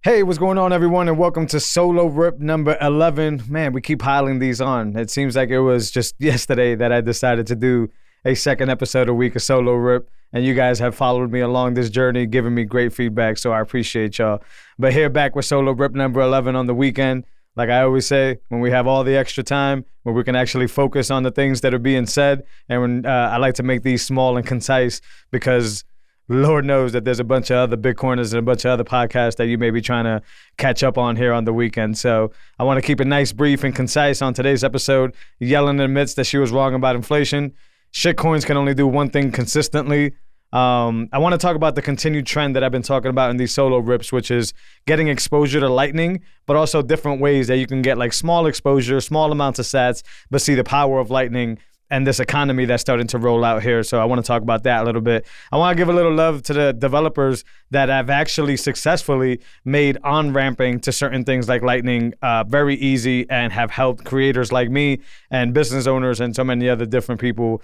Hey, what's going on, everyone, and welcome to Solo Rip number 11. Man, we keep piling these on. It seems like it was just yesterday that I decided to do a second episode a week of Solo Rip, and you guys have followed me along this journey, giving me great feedback, so I appreciate y'all. But here back with Solo Rip number 11 on the weekend. Like I always say, when we have all the extra time, where we can actually focus on the things that are being said, and when I like to make these small and concise because Lord knows that there's a bunch of other Bitcoiners and a bunch of other podcasts that you may be trying to catch up on here on the weekend. So I want to keep it nice, brief, and concise on today's episode. Yellen admits that she was wrong about inflation. Shitcoins can only do one thing consistently. I want to talk about the continued trend that I've been talking about in these solo rips, which is getting exposure to Lightning, but also different ways that you can get like small exposure, small amounts of sats, but see the power of Lightning and this economy that's starting to roll out here. So I want to talk about that a little bit. I want to give a little love to the developers that have actually successfully made on-ramping to certain things like Lightning very easy and have helped creators like me and business owners and so many other different people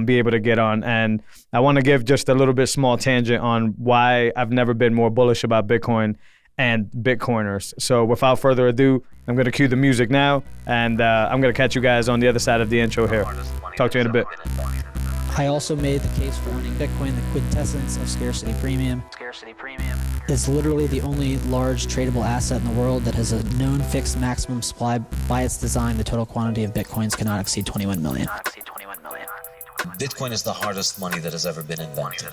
be able to get on. And I want to give just a little bit small tangent on why I've never been more bullish about Bitcoin and Bitcoiners. So without further ado, I'm going to cue the music now, and I'm going to catch you guys on the other side of the intro here. Talk to you in a bit. I also made the case for owning Bitcoin. The quintessence of scarcity premium. It's literally the only large tradable asset in the world that has a known fixed maximum supply. By its design, the total quantity of Bitcoins cannot exceed 21 million. Bitcoin is the hardest money that has ever been invented.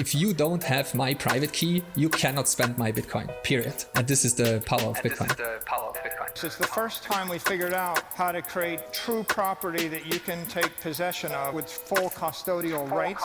If you don't have my private key, you cannot spend my Bitcoin, period. And this is the power of Bitcoin. It's the first time we figured out how to create true property that you can take possession of with full custodial rights.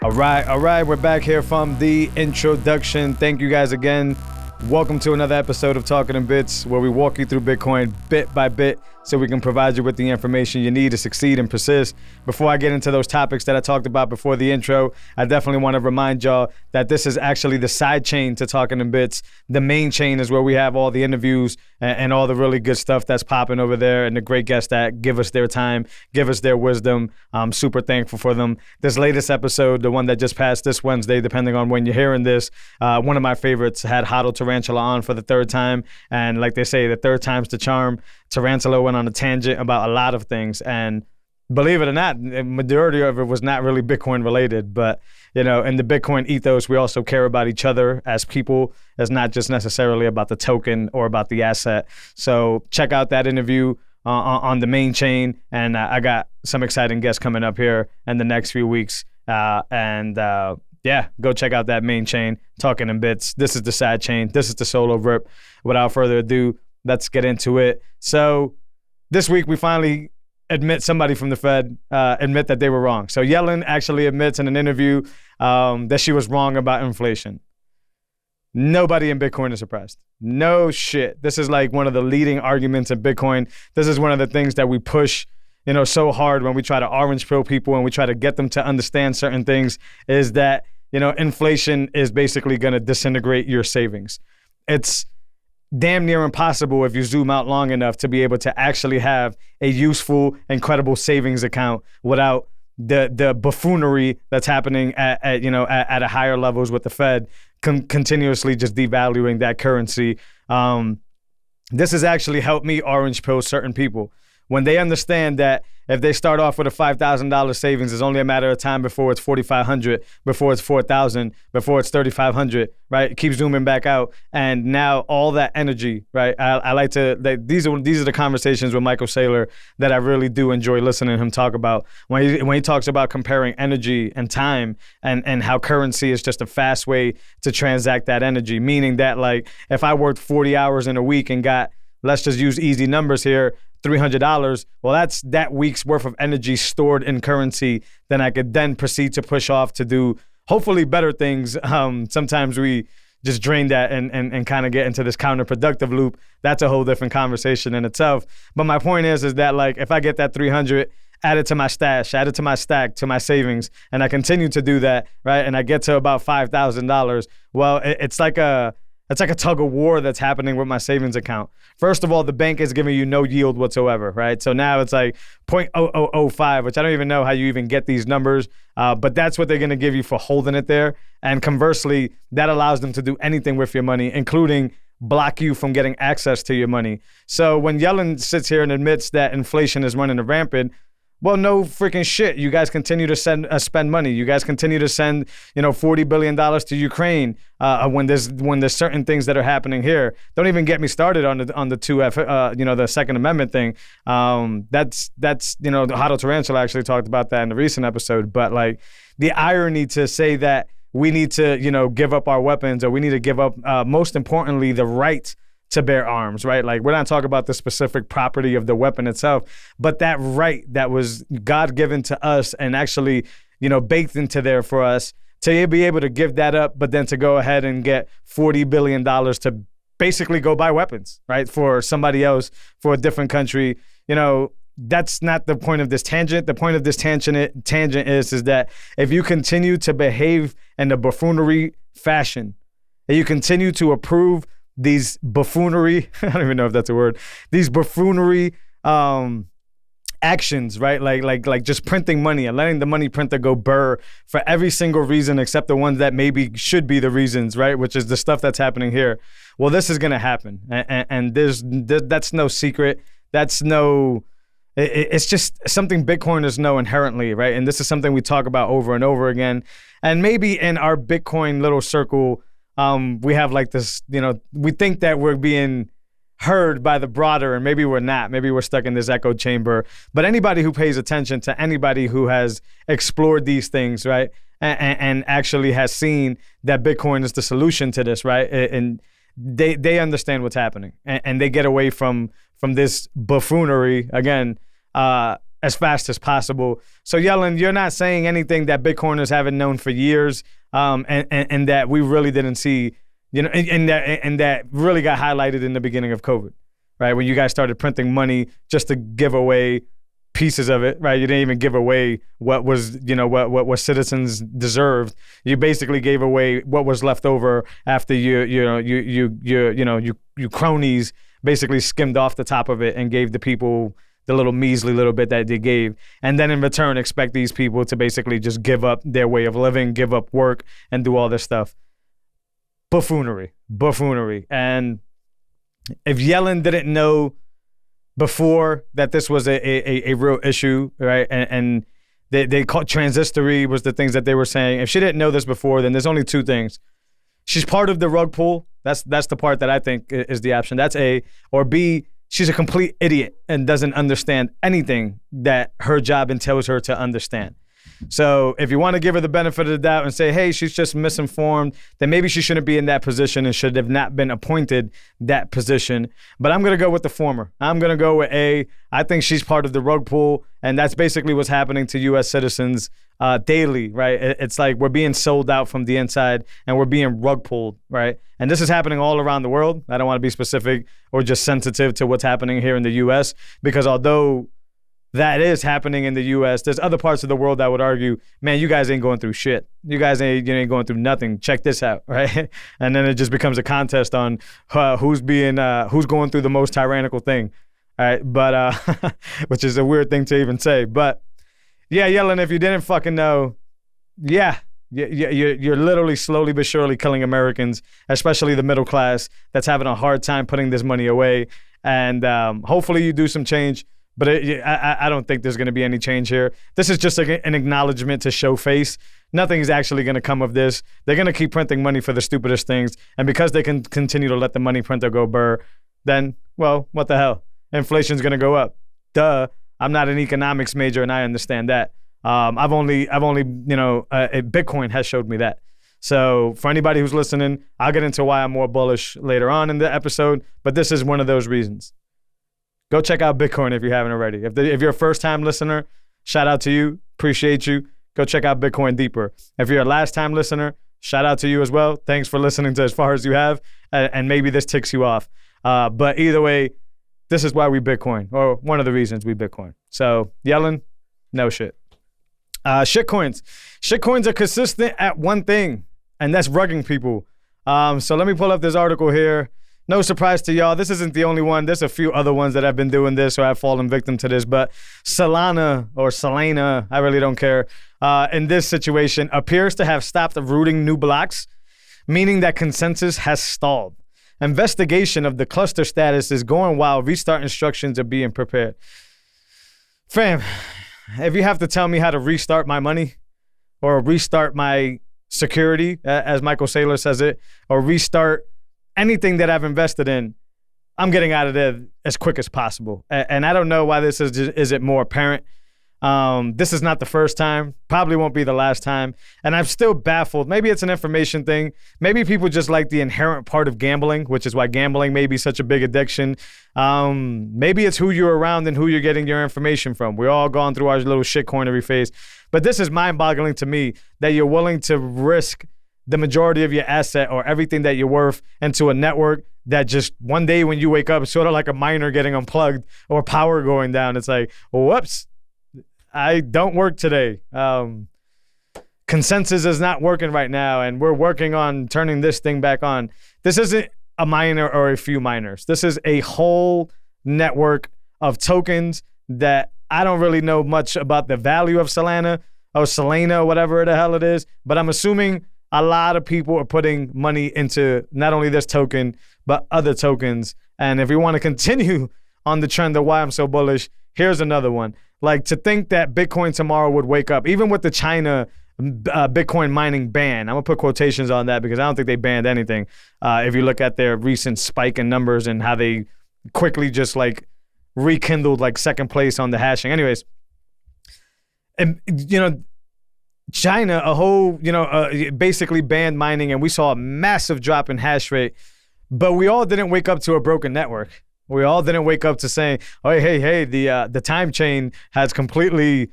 All right, we're back here from the introduction. Thank you guys again. Welcome to another episode of Talking in Bits, where we walk you through Bitcoin bit by bit so we can provide you with the information you need to succeed and persist. Before I get into those topics that I talked about before the intro, I definitely want to remind y'all that this is actually the side chain to Talking in Bits. The main chain is where we have all the interviews and all the really good stuff that's popping over there, and the great guests that give us their time, give us their wisdom. I'm super thankful for them. This latest episode, the one that just passed this Wednesday, depending on when you're hearing this, one of my favorites had Hodl Tarantula on for the third time. And like they say, the third time's the charm. Tarantula went on a tangent about a lot of things, and believe it or not, the majority of it was not really Bitcoin related. But you know, in the Bitcoin ethos, we also care about each other as people. It's not just necessarily about the token or about the asset. So check out that interview on the main chain, and I got some exciting guests coming up here in the next few weeks. Yeah, go check out that main chain, Talking in Bits. This is the side chain. This is the solo rip. Without further ado, let's get into it. So this week we finally admit somebody from the Fed admit that they were wrong. So Yellen actually admits in an interview that she was wrong about inflation. Nobody in Bitcoin is surprised. No shit. This is like one of the leading arguments in Bitcoin. This is one of the things that we push, you know, so hard when we try to orange pill people and we try to get them to understand certain things, is that, you know, inflation is basically going to disintegrate your savings. It's damn near impossible if you zoom out long enough to be able to actually have a useful, incredible savings account without the buffoonery that's happening at a higher levels with the Fed continuously just devaluing that currency. This has actually helped me orange pill certain people. When they understand that if they start off with a $5,000 savings, it's only a matter of time before it's $4,500, before it's $4,000, before it's $3,500, right? It keeps zooming back out. And now all that energy, right? I like to, these are the conversations with Michael Saylor that I really do enjoy listening to him talk about. When he talks about comparing energy and time and how currency is just a fast way to transact that energy, meaning that like if I worked 40 hours in a week and got, let's just use easy numbers here, $300, well, that's that week's worth of energy stored in currency. Then I could then proceed to push off to do hopefully better things. Sometimes we just drain that and kind of get into this counterproductive loop. That's a whole different conversation in itself. But my point is that like if I get that 300, add it to my stash, add it to my stack, to my savings, and I continue to do that, right? And I get to about $5,000. Well, it's like a It's like a tug of war that's happening with my savings account. First of all, the bank is giving you no yield whatsoever, right? So now it's like 0.0005, which I don't even know how you even get these numbers, but that's what they're going to give you for holding it there. And conversely, that allows them to do anything with your money, including block you from getting access to your money. So when Yellen sits here and admits that inflation is running rampant, well, no freaking shit. You guys continue to spend money. You guys continue to send, $40 billion to Ukraine when there's certain things that are happening here. Don't even get me started on the 2F, the Second Amendment thing. That's Huddle Tarantula actually talked about that in the recent episode. But like the irony to say that we need to, give up our weapons, or we need to give up, most importantly, the right to bear arms, right? Like we're not talking about the specific property of the weapon itself, but that right that was God given to us and actually, baked into there for us to be able to give that up, but then to go ahead and get $40 billion to basically go buy weapons, right? For somebody else, for a different country. That's not the point of this tangent. The point of this tangent is that if you continue to behave in a buffoonery fashion, and you continue to approve these buffoonery, I don't even know if that's a word, these buffoonery actions, right? Like just printing money and letting the money printer go burr for every single reason except the ones that maybe should be the reasons, right? Which is the stuff that's happening here. Well, this is going to happen. And that's no secret. It's just something Bitcoiners know inherently, right? And this is something we talk about over and over again. And maybe in our Bitcoin little circle, we have like this, we think that we're being heard by the broader, and maybe we're not. Maybe we're stuck in this echo chamber. But anybody who pays attention to anybody who has explored these things, right, and actually has seen that Bitcoin is the solution to this, right, and they understand what's happening, and they get away from this buffoonery again as fast as possible. So Yellen, you're not saying anything that Bitcoiners haven't known for years. And that we really didn't see, and that really got highlighted in the beginning of COVID, right? When you guys started printing money just to give away pieces of it, right? You didn't even give away what was, what citizens deserved. You basically gave away what was left over after you cronies basically skimmed off the top of it and gave the people the little measly little bit that they gave, and then in return expect these people to basically just give up their way of living, give up work, and do all this stuff. Buffoonery. And if Yellen didn't know before that this was a real issue, right, and they called transistory was the things that they were saying. If she didn't know this before, then there's only two things. She's part of the rug pull. That's the part that I think is the option. That's A. Or B, she's a complete idiot and doesn't understand anything that her job entails her to understand. So if you want to give her the benefit of the doubt and say, hey, she's just misinformed, then maybe she shouldn't be in that position and should have not been appointed that position. But I'm going to go with the former. I'm going to go with A. I think she's part of the rug pull, and that's basically what's happening to U.S. citizens daily, right? It's like we're being sold out from the inside and we're being rug pulled, right? And this is happening all around the world. I don't want to be specific or just sensitive to what's happening here in the U.S. because although that is happening in the U.S., there's other parts of the world that would argue, man, you guys ain't going through shit. You guys ain't going through nothing. Check this out, right? And then it just becomes a contest on who's going through the most tyrannical thing, all right? But which is a weird thing to even say. But yeah, Yellen, if you didn't fucking know, yeah, you're literally slowly but surely killing Americans, especially the middle class that's having a hard time putting this money away. And hopefully you do some change. But I don't think there's going to be any change here. This is just an acknowledgement to show face. Nothing's actually going to come of this. They're going to keep printing money for the stupidest things. And because they can continue to let the money printer go burr, then, well, what the hell? Inflation's going to go up. Duh. I'm not an economics major, and I understand that. I've only, Bitcoin has showed me that. So for anybody who's listening, I'll get into why I'm more bullish later on in the episode. But this is one of those reasons. Go check out Bitcoin if you haven't already. If you're a first-time listener, shout out to you. Appreciate you. Go check out Bitcoin deeper. If you're a last-time listener, shout out to you as well. Thanks for listening to as far as you have, and maybe this ticks you off. But either way, this is why we Bitcoin, or one of the reasons we Bitcoin. So Yellen, no shit. Shitcoins. Shitcoins are consistent at one thing, and that's rugging people. So let me pull up this article here. No surprise to y'all, this isn't the only one. There's a few other ones that have been doing this or have fallen victim to this, but Solana, I really don't care, in this situation appears to have stopped rooting new blocks, meaning that consensus has stalled. Investigation of the cluster status is going while restart instructions are being prepared. Fam, if you have to tell me how to restart my money or restart my security, as Michael Saylor says it, or restart anything that I've invested in, I'm getting out of there as quick as possible. And I don't know why this is it more apparent. This is not the first time, probably won't be the last time. And I'm still baffled. Maybe it's an information thing. Maybe people just like the inherent part of gambling, which is why gambling may be such a big addiction. Maybe it's who you're around and who you're getting your information from. We're all gone through our little shitcoinery phase. But this is mind-boggling to me that you're willing to risk the majority of your asset or everything that you're worth into a network that just one day when you wake up, it's sort of like a miner getting unplugged or power going down. It's like, whoops, I don't work today. Consensus is not working right now, and we're working on turning this thing back on. This isn't a miner or a few miners. This is a whole network of tokens that I don't really know much about the value of Solana, whatever the hell it is, but I'm assuming a lot of people are putting money into not only this token, but other tokens. And if we want to continue on the trend of why I'm so bullish, here's another one. Like, to think that Bitcoin tomorrow would wake up, even with the China Bitcoin mining ban. I'm going to put quotations on that because I don't think they banned anything. If you look at their recent spike in numbers and how they quickly just like rekindled like second place on the hashing. Anyways, and China, basically banned mining, and we saw a massive drop in hash rate, but we all didn't wake up to a broken network. We all didn't wake up to saying, oh, hey, the time chain has completely,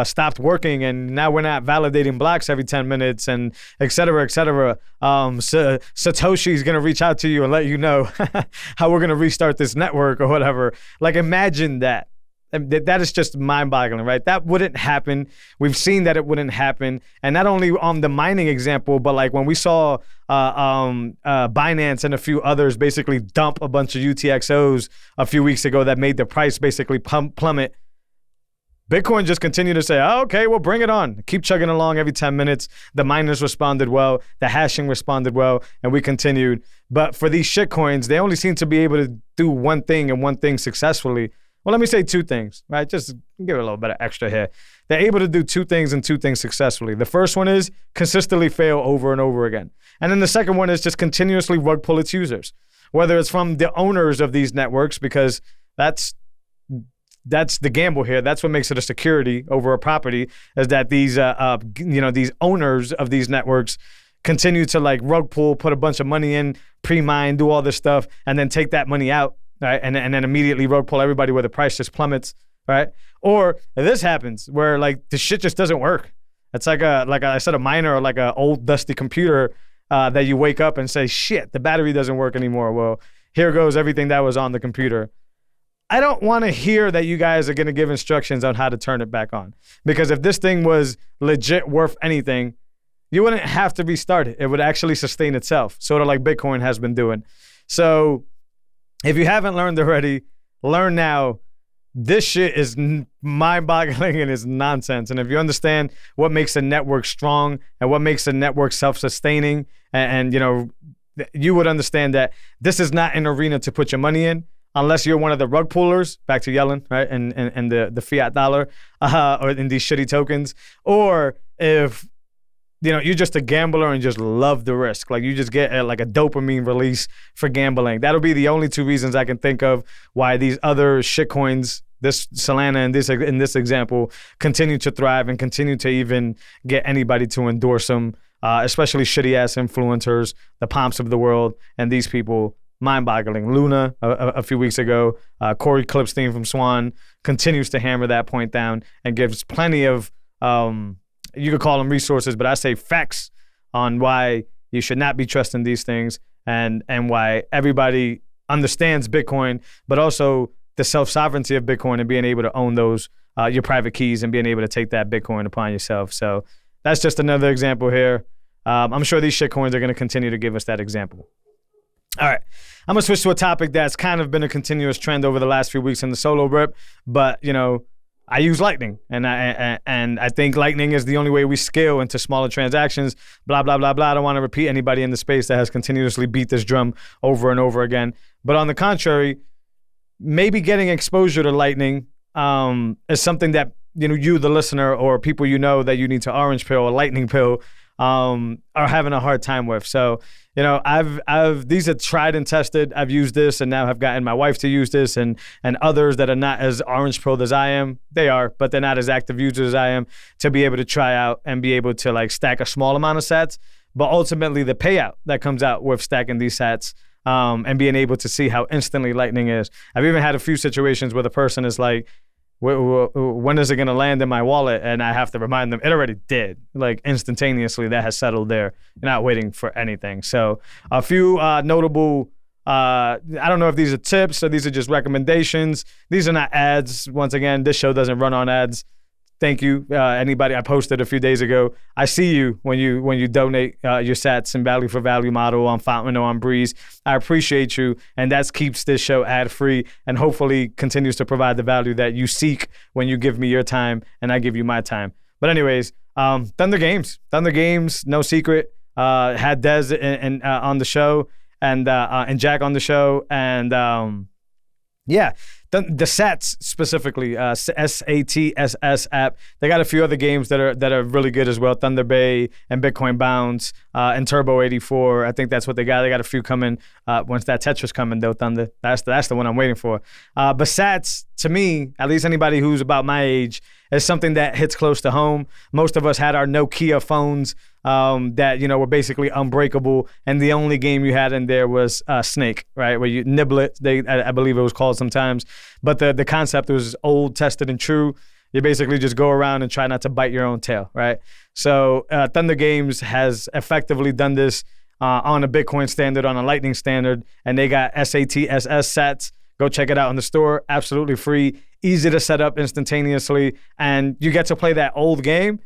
stopped working, and now we're not validating blocks every 10 minutes, and et cetera, et cetera. Satoshi's going to reach out to you and let you know how we're going to restart this network or whatever. Like, imagine that. That is just mind-boggling, right? That wouldn't happen. We've seen that it wouldn't happen. And not only on the mining example, but like when we saw Binance and a few others basically dump a bunch of UTXOs a few weeks ago that made the price basically plummet, Bitcoin just continued to say, oh, okay, well, bring it on. Keep chugging along every 10 minutes. The miners responded well. The hashing responded well. And we continued. But for these shitcoins, they only seem to be able to do one thing and one thing successfully. Well, let me say two things, right? Just give it a little bit of extra here. They're able to do two things and two things successfully. The first one is consistently fail over and over again. And then the second one is just continuously rug pull its users, whether it's from the owners of these networks, because that's the gamble here. That's what makes it a security over a property, is that these these owners of these networks continue to like rug pull, put a bunch of money in, pre-mine, do all this stuff, and then take that money out. Right, and then immediately rug pull everybody where the price just plummets, right? Or this happens where like the shit just doesn't work. It's like I said, a miner or like an old dusty computer that you wake up and say, shit, the battery doesn't work anymore. Well, here goes everything that was on the computer. I don't want to hear that you guys are going to give instructions on how to turn it back on, because if this thing was legit worth anything, you wouldn't have to restart it. It would actually sustain itself, sort of like Bitcoin has been doing. So if you haven't learned already, learn now. This shit is mind-boggling and is nonsense. And if you understand what makes a network strong and what makes a network self-sustaining, and you would understand that this is not an arena to put your money in unless you're one of the rug pullers, back to Yellen, right, and the fiat dollar, or in these shitty tokens, or if you're just a gambler and just love the risk. Like, you just get like a dopamine release for gambling. That'll be the only two reasons I can think of why these other shitcoins, this Solana and in this example, continue to thrive and continue to even get anybody to endorse them, especially shitty-ass influencers, the Pomps of the world, and these people. Mind-boggling. Luna, a few weeks ago, Corey Klippstein from Swan continues to hammer that point down and gives plenty of you could call them resources, but I say facts on why you should not be trusting these things, and why everybody understands Bitcoin, but also the self-sovereignty of Bitcoin and being able to own those, your private keys, and being able to take that Bitcoin upon yourself. So that's just another example here. I'm sure these shitcoins are going to continue to give us that example. All right, I'm going to switch to a topic that's kind of been a continuous trend over the last few weeks in the solo rip, but, I use Lightning, and I think Lightning is the only way we scale into smaller transactions, blah, blah, blah, blah. I don't want to repeat anybody in the space that has continuously beat this drum over and over again. But on the contrary, maybe getting exposure to Lightning is something that, you, the listener, or people that you need to orange pill or lightning pill are having a hard time with. So, these are tried and tested. I've used this and now have gotten my wife to use this, and others that are not as orange pilled as I am. They are, but they're not as active users as I am, to be able to try out and be able to like stack a small amount of sats. But ultimately the payout that comes out with stacking these sats and being able to see how instantly Lightning is. I've even had a few situations where the person is like, when is it going to land in my wallet? And I have to remind them, it already did. Like instantaneously, that has settled there. You're not waiting for anything. So a few notable, I don't know if these are tips or these are just recommendations. These are not ads. Once again, this show doesn't run on ads. Thank you. Anybody I posted a few days ago, I see you when you donate your sats and value for value model on Fountain or on Breeze. I appreciate you, and that keeps this show ad free and hopefully continues to provide the value that you seek when you give me your time and I give you my time. But anyways, Thunder Games, no secret. Had Dez and on the show and Jack on the show, and yeah. The Sats specifically, SATSS app. They got a few other games that are really good as well. Thunder Bay and Bitcoin Bounce and Turbo 84. I think that's what they got. They got a few coming once that Tetris coming though. Thunder. That's the one I'm waiting for. But Sats, to me, at least anybody who's about my age, is something that hits close to home. Most of us had our Nokia phones that were basically unbreakable, and the only game you had in there was Snake, right? Where you nibble it. I believe it was called sometimes, but the concept was old, tested, and true. You basically just go around and try not to bite your own tail, right? So Thunder Games has effectively done this on a Bitcoin standard, on a Lightning standard, and they got SATSS sats. Go check it out in the store. Absolutely free, easy to set up instantaneously, and you get to play that old game.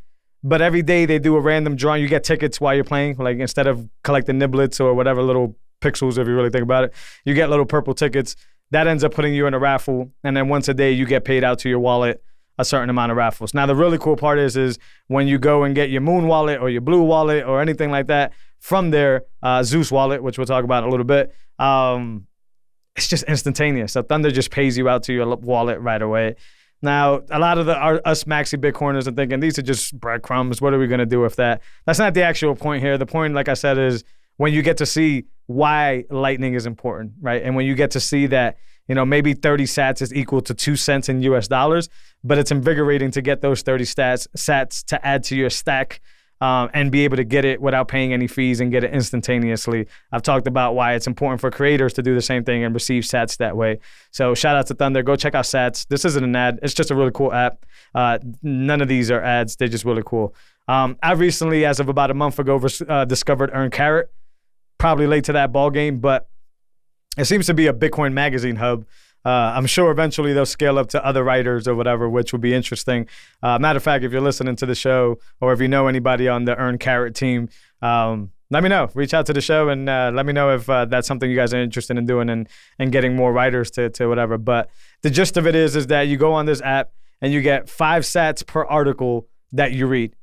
But every day they do a random drawing. You get tickets while you're playing. Like instead of collecting niblets or whatever little pixels, if you really think about it, you get little purple tickets. That ends up putting you in a raffle. And then once a day, you get paid out to your wallet a certain amount of raffles. Now, the really cool part is when you go and get your Moon wallet or your Blue wallet or anything like that from their Zeus wallet, which we'll talk about in a little bit, it's just instantaneous. So Thunder just pays you out to your wallet right away. Now, a lot of us maxi Bitcoiners are thinking, these are just breadcrumbs. What are we going to do with that? That's not the actual point here. The point, like I said, is when you get to see why Lightning is important, right? And when you get to see that, maybe 30 sats is equal to 2 cents in US dollars, but it's invigorating to get those 30 sats to add to your stack and be able to get it without paying any fees and get it instantaneously. I've talked about why it's important for creators to do the same thing and receive sats that way. So shout out to Thunder. Go check out sats. This isn't an ad. It's just a really cool app. None of these are ads. They're just really cool. I recently, as of about a month ago, discovered Earn Carrot. Probably late to that ball game, but it seems to be a Bitcoin magazine hub. I'm sure eventually they'll scale up to other writers or whatever, which will be interesting. Matter of fact, if you're listening to the show or if you know anybody on the Earn Carrot team, let me know. Reach out to the show and let me know if that's something you guys are interested in doing and getting more writers to whatever. But the gist of it is that you go on this app and you get 5 sats per article that you read.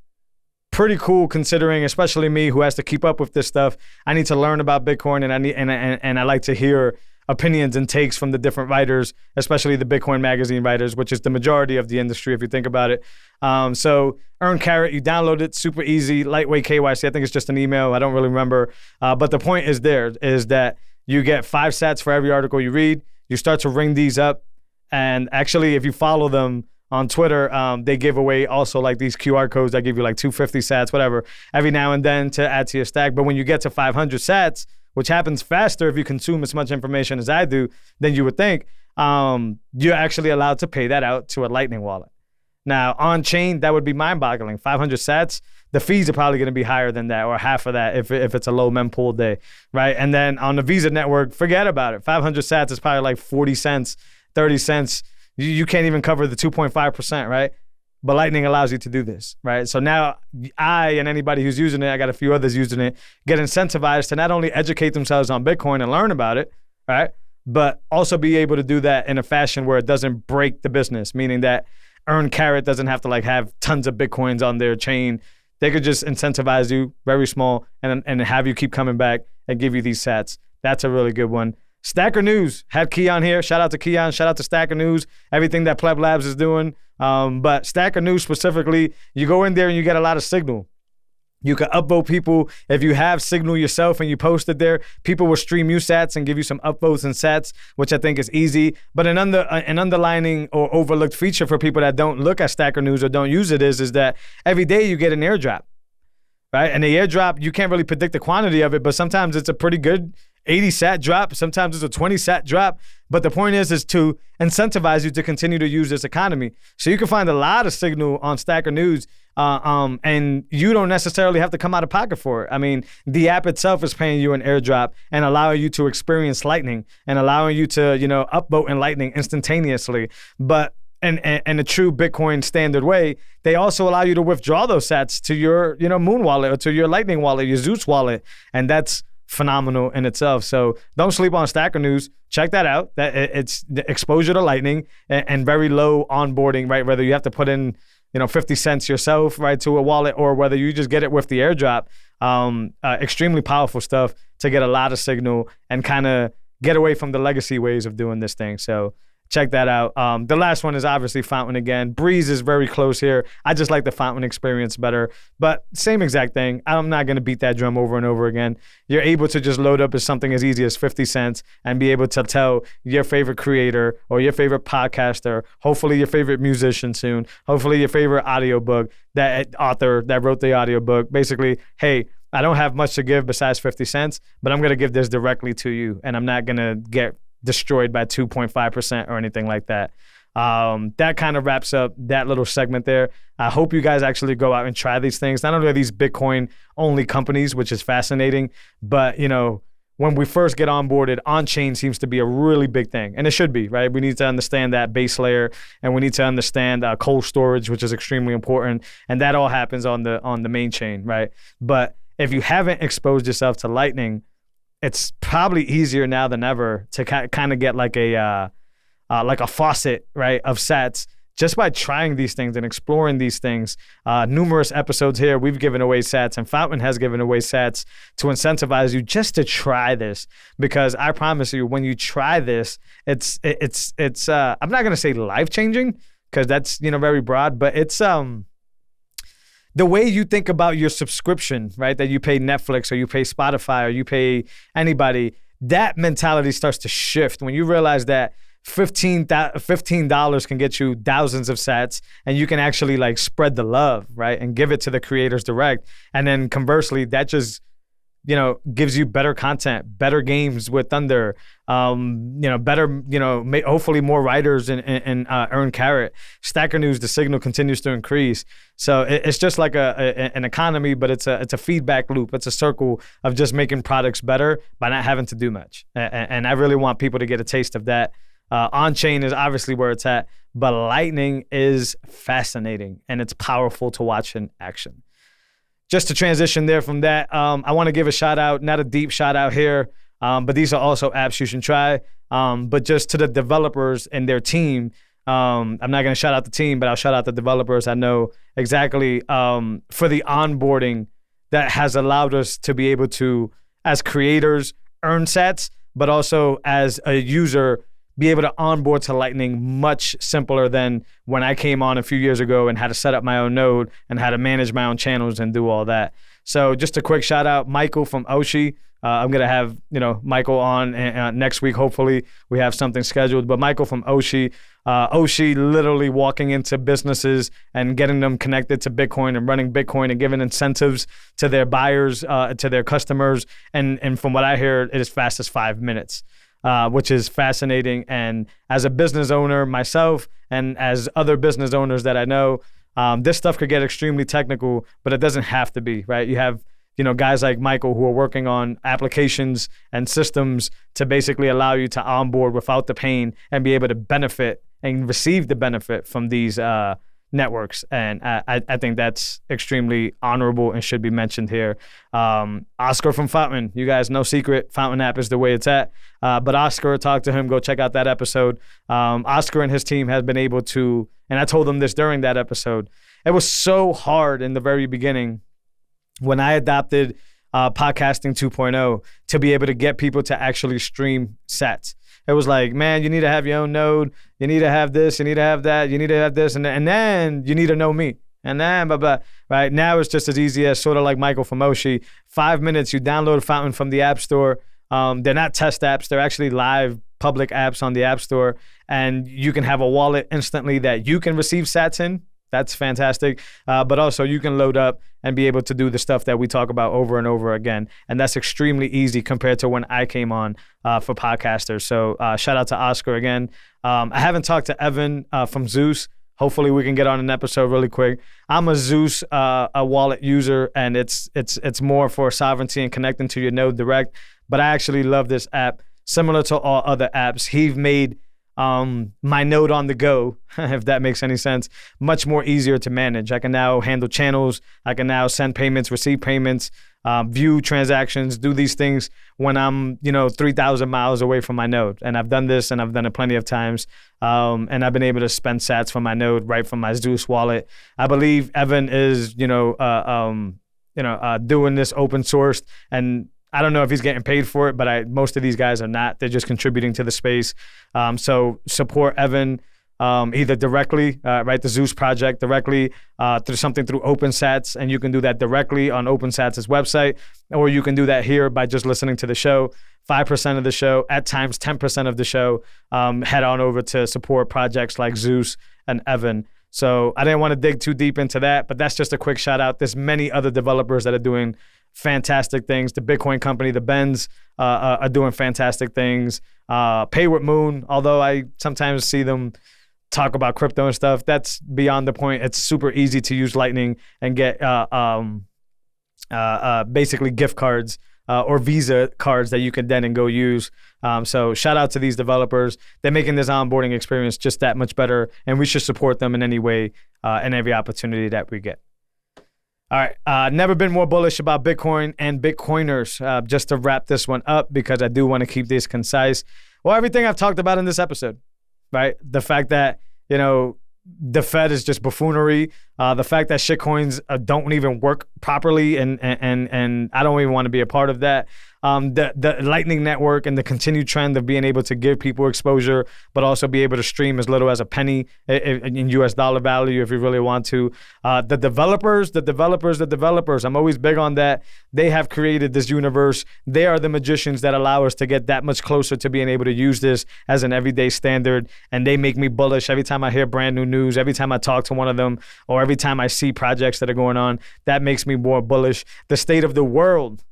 Pretty cool considering, especially me who has to keep up with this stuff. I need to learn about Bitcoin and I like to hear opinions and takes from the different writers, especially the Bitcoin magazine writers, which is the majority of the industry if you think about it. So Earn Carrot, you download it, super easy, lightweight KYC. I think it's just an email. I don't really remember. But the point is that you get 5 sats for every article you read. You start to ring these up. And actually, if you follow them on Twitter, they give away also like these QR codes that give you like 250 sats, whatever, every now and then to add to your stack. But when you get to 500 sats, which happens faster if you consume as much information as I do than you would think, you're actually allowed to pay that out to a Lightning wallet. Now, on-chain, that would be mind-boggling. 500 sats, the fees are probably going to be higher than that or half of that if it's a low mempool day, right? And then on the Visa network, forget about it. 500 sats is probably like 40 cents, 30 cents. You can't even cover the 2.5%, right? but Lightning allows you to do this, right? So now I and anybody who's using it, I got a few others using it, get incentivized to not only educate themselves on Bitcoin and learn about it, right? But also be able to do that in a fashion where it doesn't break the business, meaning that Earn Carrot doesn't have to like have tons of Bitcoins on their chain. They could just incentivize you very small and have you keep coming back and give you these sats. That's a really good one. Stacker News had Keon here. Shout out to Keon. Shout out to Stacker News. Everything that Pleb Labs is doing. But Stacker News specifically, you go in there and you get a lot of signal. You can upvote people. If you have signal yourself and you post it there, people will stream you sats and give you some upvotes and sats, which I think is easy. But an underlining or overlooked feature for people that don't look at Stacker News or don't use it is that every day you get an airdrop, right? And the airdrop, you can't really predict the quantity of it, but sometimes it's a pretty good 80 sat drop. Sometimes it's a 20 sat drop. But the point is to incentivize you to continue to use this economy. So you can find a lot of signal on Stacker News, and you don't necessarily have to come out of pocket for it. I mean, the app itself is paying you an airdrop and allowing you to experience Lightning and allowing you to, upvote in Lightning instantaneously. But in a true Bitcoin standard way, they also allow you to withdraw those sats to your, Moon wallet or to your Lightning wallet, your Zeus wallet. And that's phenomenal in itself. So don't sleep on Stacker News. Check that out. It's the exposure to Lightning and very low onboarding, right? Whether you have to put in, 50 cents yourself, right, to a wallet, or whether you just get it with the airdrop. Extremely powerful stuff to get a lot of signal and kind of get away from the legacy ways of doing this thing. So check that out. The last one is obviously Fountain again. Breeze is very close here. I just like the Fountain experience better, but same exact thing. I'm not going to beat that drum over and over again. You're able to just load up as something as easy as 50 cents and be able to tell your favorite creator or your favorite podcaster, hopefully your favorite musician soon, hopefully your favorite audiobook, that author that wrote the audiobook, basically, hey, I don't have much to give besides 50 cents, but I'm going to give this directly to you, and I'm not going to get destroyed by 2.5% or anything like that. That kind of wraps up that little segment there. I hope you guys actually go out and try these things. Not only are these Bitcoin only companies, which is fascinating, but when we first get onboarded, on-chain seems to be a really big thing, and it should be, right? We need to understand that base layer, and we need to understand cold storage, which is extremely important, and that all happens on the main chain, right? But if you haven't exposed yourself to Lightning, it's probably easier now than ever to kind of get like a faucet, right, of sats just by trying these things and exploring these things. Numerous episodes here, we've given away sats, and Fountain has given away sats to incentivize you just to try this. Because I promise you, when you try this, it's I'm not gonna say life changing because that's very broad, but it's the way you think about your subscription, right, that you pay Netflix or you pay Spotify or you pay anybody, that mentality starts to shift when you realize that $15 can get you thousands of sats, and you can actually like spread the love, right, and give it to the creators direct. And then conversely, that just gives you better content, better games with Thunder, better, hopefully more writers and Earn Carrot. Stacker News, the signal continues to increase. So it's just like an economy, but it's a feedback loop. It's a circle of just making products better by not having to do much. And I really want people to get a taste of that. On-chain is obviously where it's at, but Lightning is fascinating and it's powerful to watch in action. Just to transition there from that, I want to give a shout out, not a deep shout out here, but these are also apps you should try. But just to the developers and their team, I'm not going to shout out the team, but I'll shout out the developers. I know exactly for the onboarding that has allowed us to be able to, as creators, earn sats, but also as a user, be able to onboard to Lightning much simpler than when I came on a few years ago and had to set up my own node and had to manage my own channels and do all that. So just a quick shout out, Michael from Oshi. I'm going to have, Michael on next week. Hopefully we have something scheduled, but Michael from Oshi, Oshi literally walking into businesses and getting them connected to Bitcoin and running Bitcoin and giving incentives to their buyers, to their customers. And from what I hear, it is fast as 5 minutes. Which is fascinating. And as a business owner myself, and as other business owners that I know, this stuff could get extremely technical, but it doesn't have to be, right? You have, guys like Michael who are working on applications and systems to basically allow you to onboard without the pain and be able to benefit and receive the benefit from these, networks. And I think that's extremely honorable and should be mentioned here. Oscar from Fountain, you guys, no secret, Fountain app is the way it's at. But Oscar, talk to him, go check out that episode. Oscar and his team have been able to, and I told them this during that episode, it was so hard in the very beginning when I adopted podcasting 2.0 to be able to get people to actually stream sets. It was like, man, you need to have your own node. You need to have this. You need to have that. You need to have this. And then you need to know me. And then, blah, blah. Right now, it's just as easy as sort of like Michael from Oshi. 5 minutes, you download Fountain from the App Store. They're not test apps. They're actually live public apps on the App Store. And you can have a wallet instantly that you can receive sats in. That's fantastic. But also you can load up and be able to do the stuff that we talk about over and over again. And that's extremely easy compared to when I came on for podcasters. So shout out to Oscar again. I haven't talked to Evan from Zeus. Hopefully we can get on an episode really quick. I'm a Zeus a wallet user, and it's more for sovereignty and connecting to your node direct. But I actually love this app. Similar to all other apps, he's made my node on the go, if that makes any sense, much more easier to manage. I can now handle channels. I can now send payments, receive payments, view transactions, do these things when I'm, 3,000 miles away from my node. And I've done this, and I've done it plenty of times. And I've been able to spend sats from my node right from my Zeus wallet. I believe Evan is, doing this open sourced, and I don't know if he's getting paid for it, but most of these guys are not. They're just contributing to the space. So support Evan either directly, the Zeus project directly, through something through OpenSats, and you can do that directly on OpenSats' website, or you can do that here by just listening to the show. 5% of the show, at times 10% of the show, head on over to support projects like Zeus and Evan. So I didn't want to dig too deep into that, but that's just a quick shout out. There's many other developers that are doing fantastic things. The Bitcoin company, the Bens, are doing fantastic things. Pay with Moon, although I sometimes see them talk about crypto and stuff, that's beyond the point. It's super easy to use Lightning and get basically gift cards or Visa cards that you can then and go use. So shout out to these developers. They're making this onboarding experience just that much better, and we should support them in any way and every opportunity that we get. All right, never been more bullish about Bitcoin and Bitcoiners. Just to wrap this one up, because I do want to keep this concise. Well, everything I've talked about in this episode, right? The fact that, DeFBeD is just buffoonery. The fact that shitcoins don't even work properly, and I don't even want to be a part of that. The Lightning Network and the continued trend of being able to give people exposure, but also be able to stream as little as a penny in US dollar value if you really want to. The developers, I'm always big on that. They have created this universe. They are the magicians that allow us to get that much closer to being able to use this as an everyday standard. And they make me bullish every time I hear brand new news, every time I talk to one of them, or every time I see projects that are going on. That makes me more bullish. The state of the world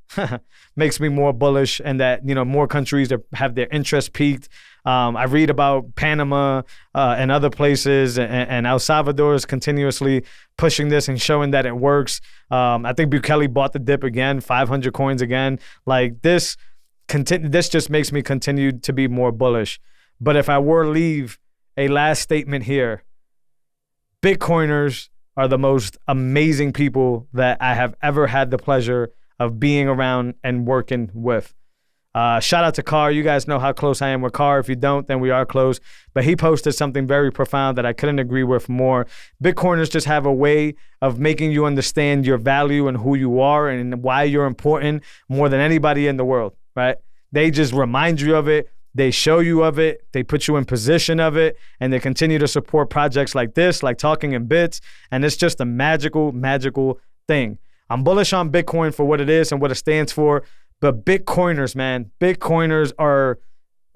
makes me more bullish, and that, more countries have their interest peaked. I read about Panama and other places, and El Salvador is continuously pushing this and showing that it works. I think Bukele bought the dip again, 500 coins again. Like this just makes me continue to be more bullish. But if I were to leave a last statement here, Bitcoiners are the most amazing people that I have ever had the pleasure of being around and working with. Shout out to Carr. You guys know how close I am with Carr. If you don't, then we are close. But he posted something very profound that I couldn't agree with more. Bitcoiners just have a way of making you understand your value and who you are and why you're important more than anybody in the world, right? They just remind you of it. They show you of it. They put you in position of it. And they continue to support projects like this, like Talking in Bits. And it's just a magical, magical thing. I'm bullish on Bitcoin for what it is and what it stands for, but Bitcoiners, man, Bitcoiners are,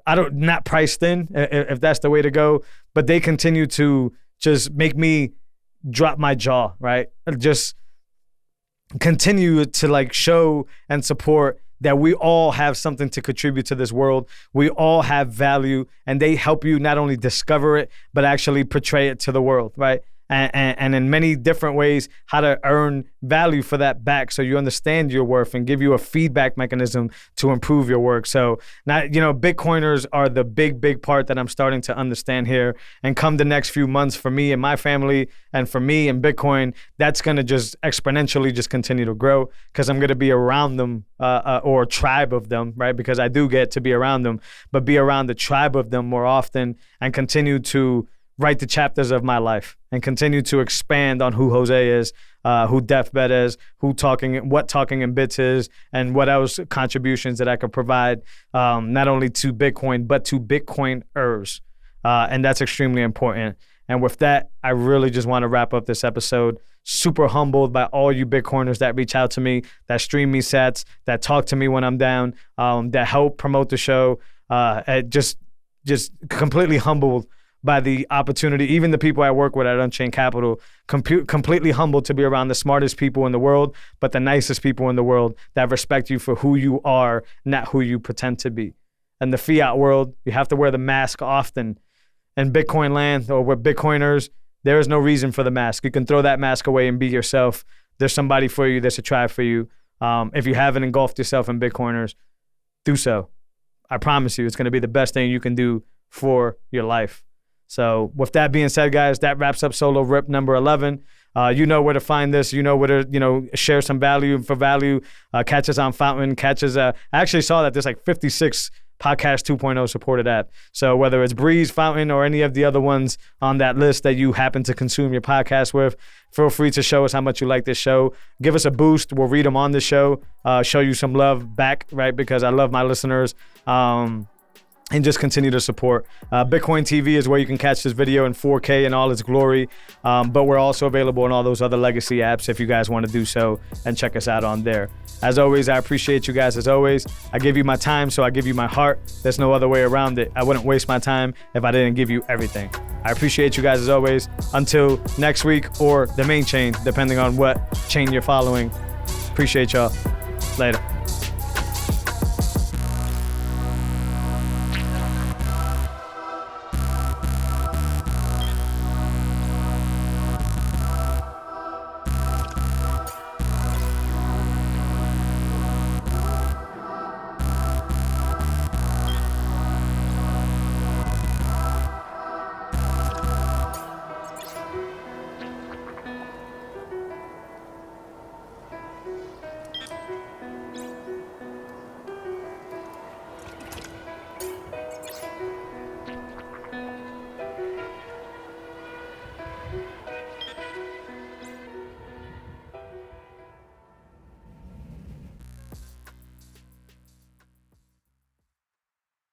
not priced in, if that's the way to go, but they continue to just make me drop my jaw, right? Just continue to show and support that we all have something to contribute to this world. We all have value, and they help you not only discover it, but actually portray it to the world, right? and in many different ways how to earn value for that back, so you understand your worth and give you a feedback mechanism to improve your work. So now, Bitcoiners are the big part that I'm starting to understand here. And come the next few months for me and my family, and for me and Bitcoin, that's going to just exponentially just continue to grow, because I'm going to be around them, or a tribe of them, right? Because I do get to be around them, but be around the tribe of them more often, and continue to write the chapters of my life and continue to expand on who Jose is, who DeFBeD is, what Talking in Bits is, and what else contributions that I could provide, not only to Bitcoin, but to Bitcoiners. And that's extremely important. And with that, I really just want to wrap up this episode. Super humbled by all you Bitcoiners that reach out to me, that stream me sets, that talk to me when I'm down, that help promote the show. Just completely humbled by the opportunity. Even the people I work with at Unchained Capital, completely humbled to be around the smartest people in the world, but the nicest people in the world that respect you for who you are, not who you pretend to be. In the fiat world, you have to wear the mask often. In Bitcoin land, or with Bitcoiners, there is no reason for the mask. You can throw that mask away and be yourself. There's somebody for you. There's a tribe for you. If you haven't engulfed yourself in Bitcoiners, do so. I promise you, it's going to be the best thing you can do for your life. So with that being said, guys, that wraps up Solo Rip number 11. You know where to find this. You know where to, share some value for value. Catch us on Fountain. I actually saw that there's like 56 Podcast 2.0 supported app. So whether it's Breeze, Fountain, or any of the other ones on that list that you happen to consume your podcast with, feel free to show us how much you like this show. Give us a boost. We'll read them on the show. Show you some love back, right? Because I love my listeners. And just continue to support. Bitcoin TV is where you can catch this video in 4K in all its glory. But we're also available on all those other legacy apps if you guys want to do so and check us out on there. As always, I appreciate you guys as always. I give you my time, so I give you my heart. There's no other way around it. I wouldn't waste my time if I didn't give you everything. I appreciate you guys as always. Until next week, or the main chain, depending on what chain you're following. Appreciate y'all. Later.